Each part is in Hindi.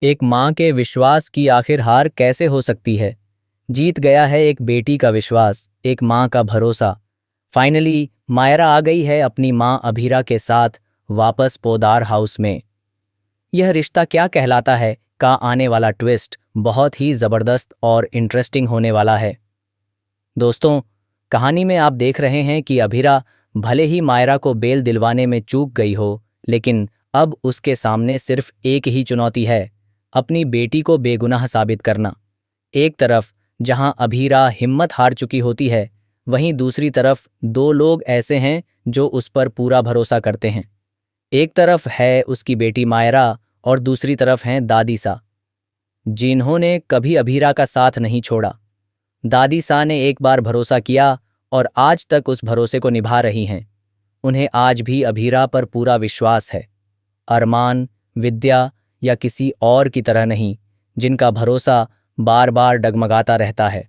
एक माँ के विश्वास की आखिर हार कैसे हो सकती है। जीत गया है एक बेटी का विश्वास, एक माँ का भरोसा। फाइनली मायरा आ गई है अपनी माँ अभीरा के साथ वापस पोदार हाउस में। यह रिश्ता क्या कहलाता है का आने वाला ट्विस्ट बहुत ही ज़बरदस्त और इंटरेस्टिंग होने वाला है। दोस्तों, कहानी में आप देख रहे हैं कि अभीरा भले ही मायरा को बेल दिलवाने में चूक गई हो, लेकिन अब उसके सामने सिर्फ एक ही चुनौती है, अपनी बेटी को बेगुनाह साबित करना। एक तरफ जहां अभीरा हिम्मत हार चुकी होती है, वहीं दूसरी तरफ दो लोग ऐसे हैं जो उस पर पूरा भरोसा करते हैं। एक तरफ है उसकी बेटी मायरा और दूसरी तरफ हैं दादी सा, जिन्होंने कभी अभीरा का साथ नहीं छोड़ा। दादी सा ने एक बार भरोसा किया और आज तक उस भरोसे को निभा रही हैं। उन्हें आज भी अभीरा पर पूरा विश्वास है। अरमान, विद्या या किसी और की तरह नहीं, जिनका भरोसा बार बार डगमगाता रहता है।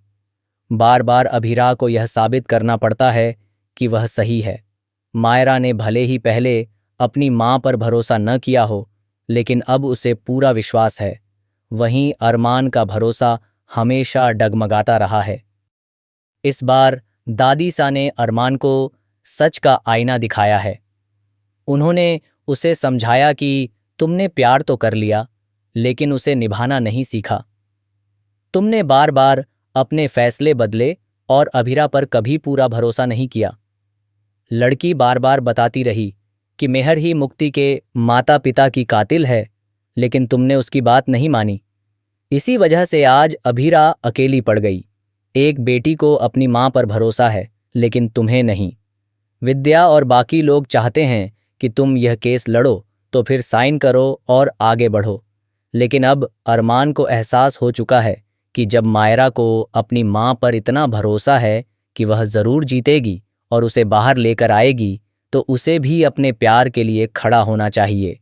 बार बार अभीरा को यह साबित करना पड़ता है कि वह सही है। मायरा ने भले ही पहले अपनी माँ पर भरोसा न किया हो, लेकिन अब उसे पूरा विश्वास है। वहीं अरमान का भरोसा हमेशा डगमगाता रहा है। इस बार दादी सा ने अरमान को सच का आईना दिखाया है। उन्होंने उसे समझाया कि तुमने प्यार तो कर लिया, लेकिन उसे निभाना नहीं सीखा। तुमने बार बार अपने फैसले बदले और अभीरा पर कभी पूरा भरोसा नहीं किया। लड़की बार बार बताती रही कि मेहर ही मुक्ति के माता पिता की कातिल है, लेकिन तुमने उसकी बात नहीं मानी। इसी वजह से आज अभीरा अकेली पड़ गई। एक बेटी को अपनी माँ पर भरोसा है, लेकिन तुम्हें नहीं। विद्या और बाकी लोग चाहते हैं कि तुम यह केस लड़ो, तो फिर साइन करो और आगे बढ़ो। लेकिन अब अरमान को एहसास हो चुका है कि जब मायरा को अपनी माँ पर इतना भरोसा है कि वह ज़रूर जीतेगी और उसे बाहर लेकर आएगी, तो उसे भी अपने प्यार के लिए खड़ा होना चाहिए।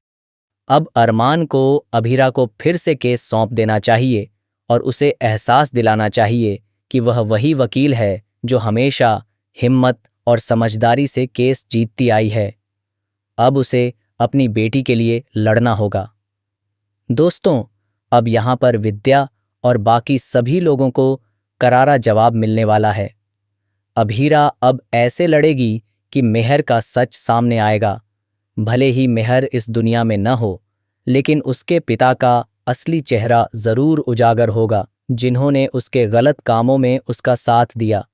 अब अरमान को अभीरा को फिर से केस सौंप देना चाहिए और उसे एहसास दिलाना चाहिए कि वह वही वकील है जो हमेशा हिम्मत और समझदारी से केस जीतती आई है। अब उसे अपनी बेटी के लिए लड़ना होगा। दोस्तों, अब यहाँ पर विद्या और बाकी सभी लोगों को करारा जवाब मिलने वाला है। अभीरा अब ऐसे लड़ेगी कि मेहर का सच सामने आएगा। भले ही मेहर इस दुनिया में न हो, लेकिन उसके पिता का असली चेहरा जरूर उजागर होगा, जिन्होंने उसके गलत कामों में उसका साथ दिया।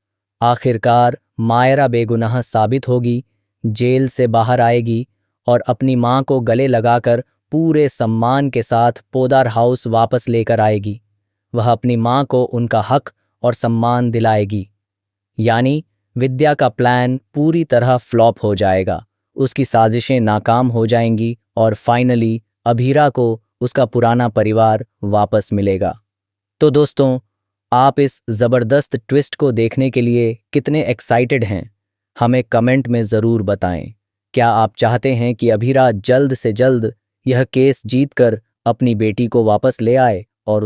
आखिरकार मायरा बेगुनाह साबित होगी, जेल से बाहर आएगी और अपनी माँ को गले लगाकर पूरे सम्मान के साथ पोदार हाउस वापस लेकर आएगी। वह अपनी माँ को उनका हक और सम्मान दिलाएगी। यानी विद्या का प्लान पूरी तरह फ्लॉप हो जाएगा, उसकी साजिशें नाकाम हो जाएंगी और फाइनली अभीरा को उसका पुराना परिवार वापस मिलेगा। तो दोस्तों, आप इस ज़बरदस्त ट्विस्ट को देखने के लिए कितने एक्साइटेड हैं? हमें कमेंट में ज़रूर बताएं। क्या आप चाहते हैं कि अभीरा जल्द से जल्द यह केस जीतकर अपनी बेटी को वापस ले आए और